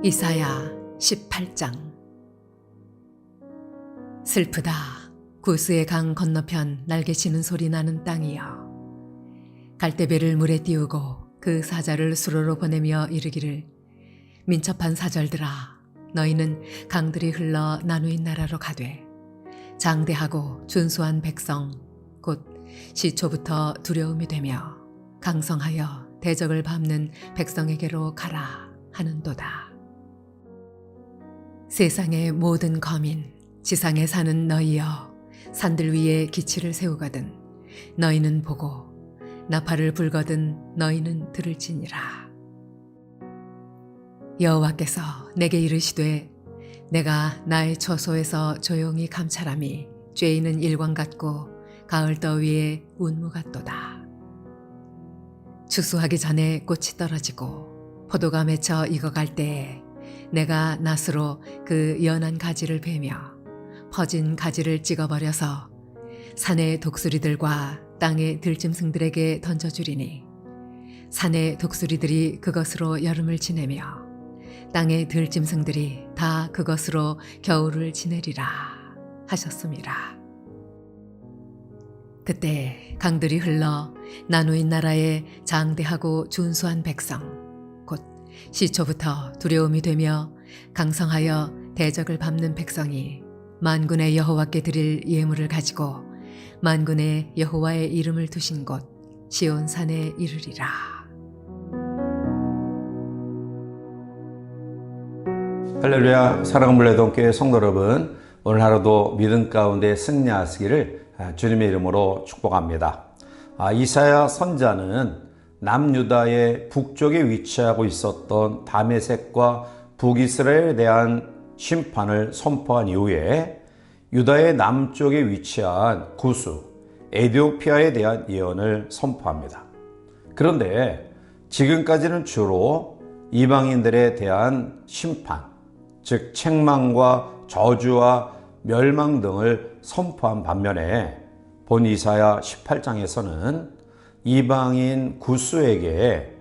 이사야 18장. 슬프다. 구스의 강 건너편 날개치는 소리 나는 땅이여. 갈대배를 물에 띄우고 그 사자를 수로로 보내며 이르기를, 민첩한 사절들아, 너희는 강들이 흘러 나누인 나라로 가되 장대하고 준수한 백성 곧 시초부터 두려움이 되며 강성하여 대적을 밟는 백성에게로 가라 하는도다. 세상의 모든 거민, 지상에 사는 너희여, 산들 위에 기치를 세우거든 너희는 보고 나팔을 불거든 너희는 들을지니라. 여호와께서 내게 이르시되, 내가 나의 처소에서 조용히 감찰함이 쬐이는 일광 같고 가을 더위에 운무 같도다. 추수하기 전에 꽃이 떨어지고 포도가 맺혀 익어갈 때에 내가 낫으로 그 연한 가지를 베며 퍼진 가지를 찍어버려서 산의 독수리들과 땅의 들짐승들에게 던져주리니 산의 독수리들이 그것으로 여름을 지내며 땅의 들짐승들이 다 그것으로 겨울을 지내리라 하셨습니다. 그때 강들이 흘러 나누인 나라에 장대하고 준수한 백성 곧 시초부터 두려움이 되며 강성하여 대적을 밟는 백성이 만군의 여호와께 드릴 예물을 가지고 만군의 여호와의 이름을 두신 곳 시온산에 이르리라. 할렐루야. 사랑하는 물레동교회 성도 여러분, 오늘 하루도 믿음 가운데 승리하시기를 주님의 이름으로 축복합니다. 이사야 선지자는 남유다의 북쪽에 위치하고 있었던 다메섹과 북이스라엘에 대한 심판을 선포한 이후에 유다의 남쪽에 위치한 구스, 에티오피아에 대한 예언을 선포합니다. 그런데 지금까지는 주로 이방인들에 대한 심판, 즉 책망과 저주와 멸망 등을 선포한 반면에 본 이사야 18장에서는 이방인 구스에게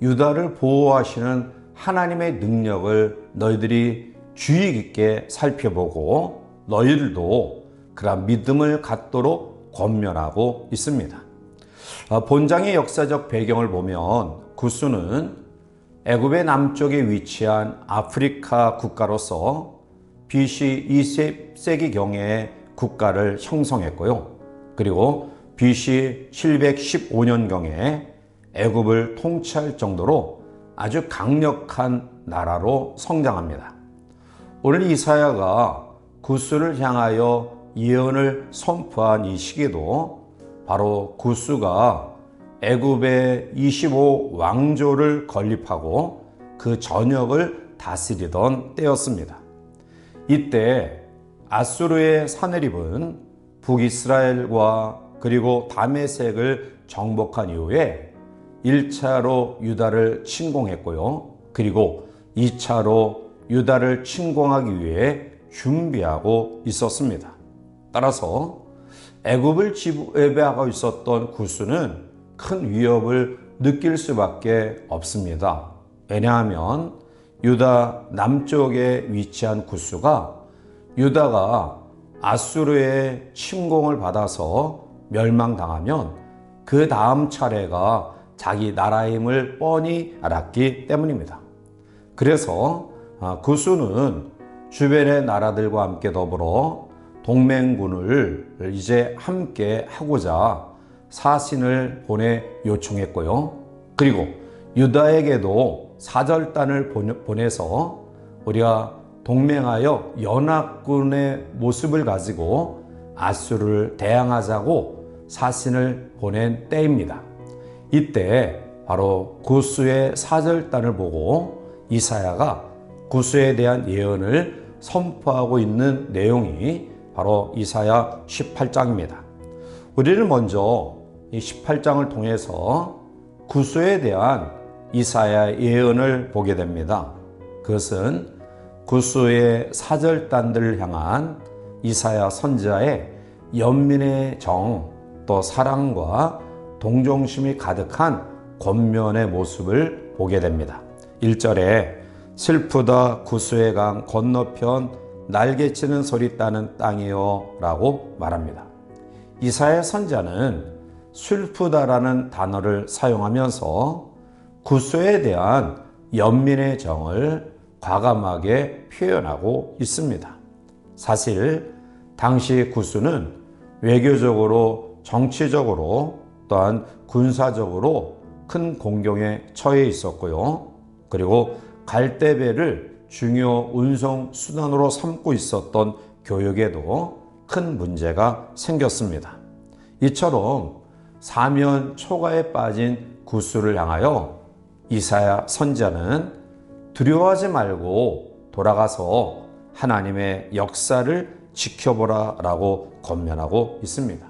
유다를 보호하시는 하나님의 능력을 너희들이 주의 깊게 살펴보고 너희들도 그런 믿음을 갖도록 권면하고 있습니다. 본장의 역사적 배경을 보면 구스는 애굽의 남쪽에 위치한 아프리카 국가로서 BC 2세기경에 국가를 형성했고요. 그리고 BC 715년경에 애굽을 통치할 정도로 아주 강력한 나라로 성장합니다. 오늘 이사야가 구스를 향하여 예언을 선포한 이 시기도 바로 구스가 애굽의 25왕조를 건립하고 그 전역을 다스리던 때였습니다. 이때 아수르의 사네립은 북이스라엘과 그리고 다메섹을 정복한 이후에 1차로 유다를 침공했고요. 그리고 2차로 유다를 침공하기 위해 준비하고 있었습니다. 따라서 애굽을 지배하고 있었던 구스는 큰 위협을 느낄 수밖에 없습니다. 왜냐하면 유다 남쪽에 위치한 구스가 유다가 아수르의 침공을 받아서 멸망당하면 그 다음 차례가 자기 나라임을 뻔히 알았기 때문입니다. 그래서 구스는 주변의 나라들과 함께 더불어 동맹군을 이제 함께 하고자 사신을 보내 요청했고요. 그리고 유다에게도 사절단을 보내서 우리가 동맹하여 연합군의 모습을 가지고 아수르를 대항하자고 사신을 보낸 때입니다. 이때 바로 구스의 사절단을 보고 이사야가 구스에 대한 예언을 선포하고 있는 내용이 바로 이사야 18장입니다. 우리는 먼저 이 18장을 통해서 구스에 대한 이사야의 예언을 보게 됩니다. 그것은 구스의 사절단들을 향한 이사야 선지자의 연민의 정, 또 사랑과 동정심이 가득한 권면의 모습을 보게 됩니다. 1절에 슬프다 구수의 강 건너편 날개치는 소리 따는 땅이요 라고 말합니다. 이사야 선지자는 슬프다라는 단어를 사용하면서 구수에 대한 연민의 정을 과감하게 표현하고 있습니다. 사실 당시 구수는 외교적으로, 정치적으로, 또한 군사적으로 큰 공경에 처해 있었고요. 그리고 갈대배를 중요 운송 수단으로 삼고 있었던 교역에도 큰 문제가 생겼습니다. 이처럼 사면 초가에 빠진 구수를 향하여 이사야 선지자는 두려워하지 말고 돌아가서 하나님의 역사를 지켜보라 라고 권면하고 있습니다.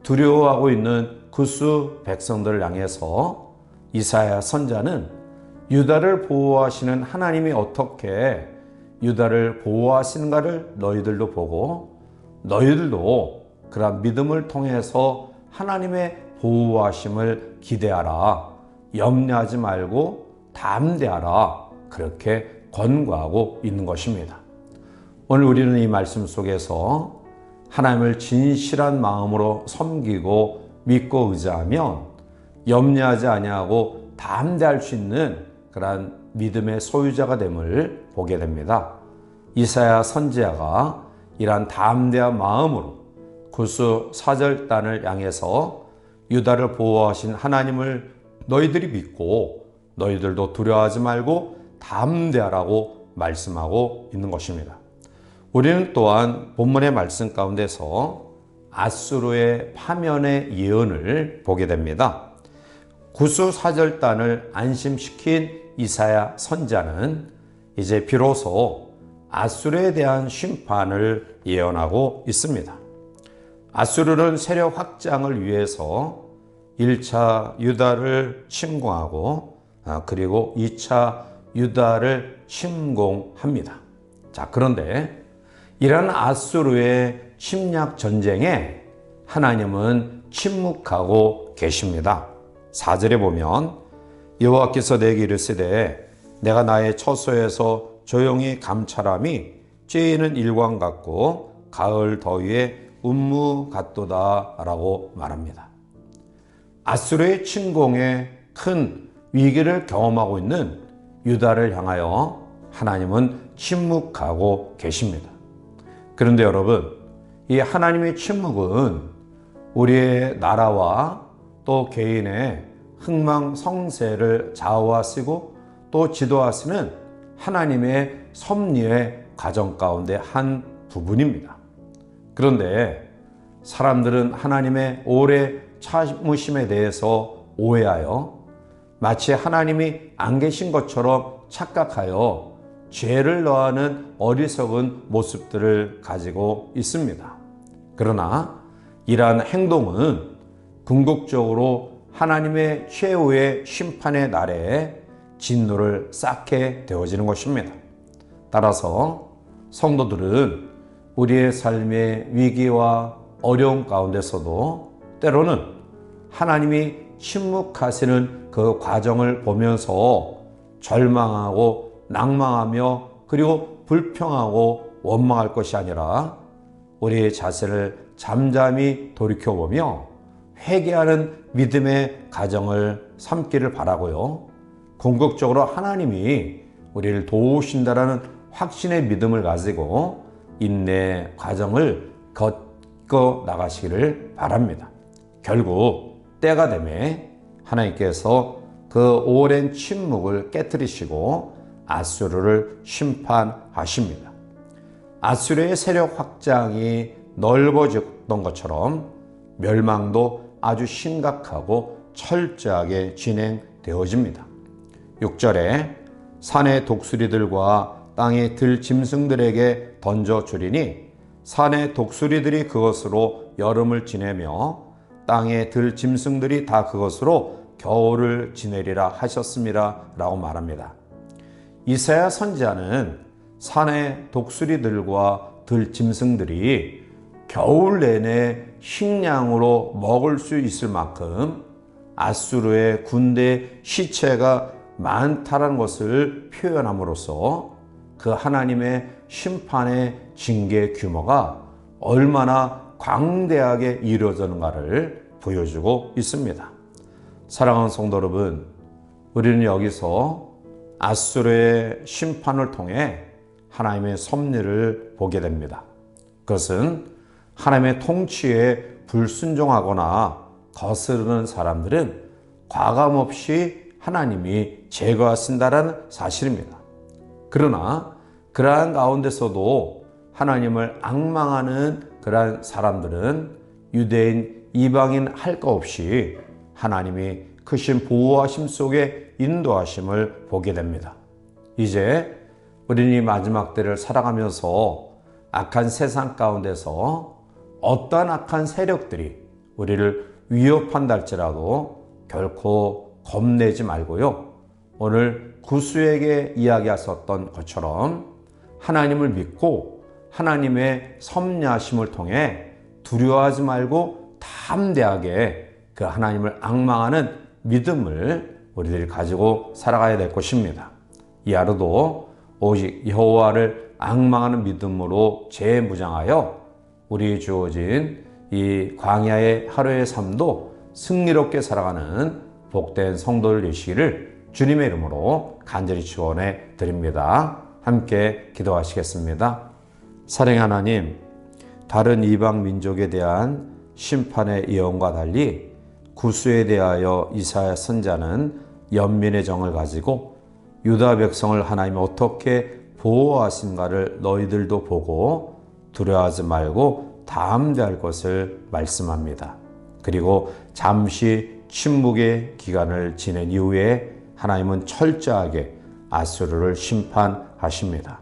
두려워하고 있는 구수 백성들을 향해서 이사야 선지자는 유다를 보호하시는 하나님이 어떻게 유다를 보호하시는가를 너희들도 보고 너희들도 그러한 믿음을 통해서 하나님의 보호하심을 기대하라. 염려하지 말고 담대하라. 그렇게 권고하고 있는 것입니다. 오늘 우리는 이 말씀 속에서 하나님을 진실한 마음으로 섬기고 믿고 의지하면 염려하지 아니하고 담대할 수 있는 그러한 믿음의 소유자가 됨을 보게 됩니다. 이사야 선지자가 이러한 담대한 마음으로 구수 사절단을 향해서 유다를 보호하신 하나님을 너희들이 믿고 너희들도 두려워하지 말고 담대하라고 말씀하고 있는 것입니다. 우리는 또한 본문의 말씀 가운데서 아수르의 파면의 예언을 보게 됩니다. 구수 사절단을 안심시킨 이사야 선지자는 이제 비로소 아수르에 대한 심판을 예언하고 있습니다. 아수르는 세력 확장을 위해서 1차 유다를 침공하고 그리고 2차 유다를 침공합니다. 자, 그런데 이러한 아수르의 침략 전쟁에 하나님은 침묵하고 계십니다. 4절에 보면 여호와께서 내게 이르시되 내가 나의 처소에서 조용히 감찰함이 쬐이는 일광 같고 가을 더위에 운무 같도다 라고 말합니다. 아수르의 침공에 큰 위기를 경험하고 있는 유다를 향하여 하나님은 침묵하고 계십니다. 그런데 여러분, 이 하나님의 침묵은 우리의 나라와 또 개인의 흥망성쇠를 좌우하시고 또 지도하시는 하나님의 섭리의 과정 가운데 한 부분입니다. 그런데 사람들은 하나님의 오래 참으심에 대해서 오해하여 마치 하나님이 안 계신 것처럼 착각하여 죄를 넣어하는 어리석은 모습들을 가지고 있습니다. 그러나 이러한 행동은 궁극적으로 하나님의 최후의 심판의 날에 진노를 쌓게 되어지는 것입니다. 따라서 성도들은 우리의 삶의 위기와 어려움 가운데서도 때로는 하나님이 침묵하시는 그 과정을 보면서 절망하고 낭망하며 그리고 불평하고 원망할 것이 아니라 우리의 자세를 잠잠히 돌이켜보며 회개하는 믿음의 가정을 삼기를 바라고요. 궁극적으로 하나님이 우리를 도우신다라는 확신의 믿음을 가지고 인내 과정을 겪어 나가시기를 바랍니다. 결국 때가 되매 하나님께서 그 오랜 침묵을 깨뜨리시고 아수르를 심판하십니다. 아수르의 세력 확장이 넓어졌던 것처럼 멸망도 아주 심각하고 철저하게 진행되어집니다. 6절에 산의 독수리들과 땅의 들짐승들에게 던져주리니 산의 독수리들이 그것으로 여름을 지내며 땅의 들짐승들이 다 그것으로 겨울을 지내리라 하셨습니다 라고 말합니다. 이사야 선지자는 산의 독수리들과 들짐승들이 겨울 내내 식량으로 먹을 수 있을 만큼 아수르의 군대 시체가 많다는 것을 표현함으로써 그 하나님의 심판의 징계 규모가 얼마나 광대하게 이루어지는가를 보여주고 있습니다. 사랑하는 성도 여러분, 우리는 여기서 아수르의 심판을 통해 하나님의 섭리를 보게 됩니다. 그것은 하나님의 통치에 불순종하거나 거스르는 사람들은 과감없이 하나님이 제거하신다는 사실입니다. 그러나 그러한 가운데서도 하나님을 앙망하는 그러한 사람들은 유대인, 이방인 할 것 없이 하나님이 크신 보호하심 속에 인도하심을 보게 됩니다. 이제 우리는 이 마지막 때를 살아가면서 악한 세상 가운데서 어떠한 악한 세력들이 우리를 위협한다 할지라도 결코 겁내지 말고요. 오늘 구수에게 이야기하셨던 것처럼 하나님을 믿고 하나님의 섭리하심을 통해 두려워하지 말고 담대하게 그 하나님을 앙망하는 믿음을 우리들이 가지고 살아가야 될 것입니다. 이 하루도 오직 여호와를 앙망하는 믿음으로 재무장하여 우리 주어진 이 광야의 하루의 삶도 승리롭게 살아가는 복된 성도들 되시기를 주님의 이름으로 간절히 축원해 드립니다. 함께 기도하시겠습니다. 사랑의 하나님, 다른 이방 민족에 대한 심판의 예언과 달리 구수에 대하여 이사야 선자는 연민의 정을 가지고 유다 백성을 하나님이 어떻게 보호하신가를 너희들도 보고 두려워하지 말고 담대할 것을 말씀합니다. 그리고 잠시 침묵의 기간을 지낸 이후에 하나님은 철저하게 아수르를 심판하십니다.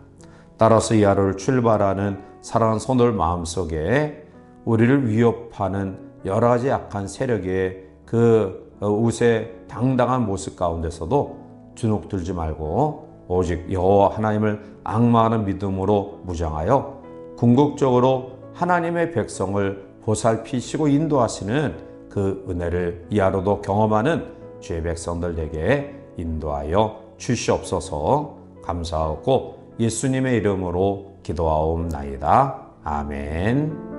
따라서 이 하루를 출발하는 사랑하는 성도들 마음속에 우리를 위협하는 여러 가지 악한 세력의 그 우세 당당한 모습 가운데서도 주눅들지 말고 오직 여호와 하나님을 앙망하는 믿음으로 무장하여 궁극적으로 하나님의 백성을 보살피시고 인도하시는 그 은혜를 이 하루도 경험하는 주의 백성들에게 인도하여 주시옵소서. 감사하고 예수님의 이름으로 기도하옵나이다. 아멘.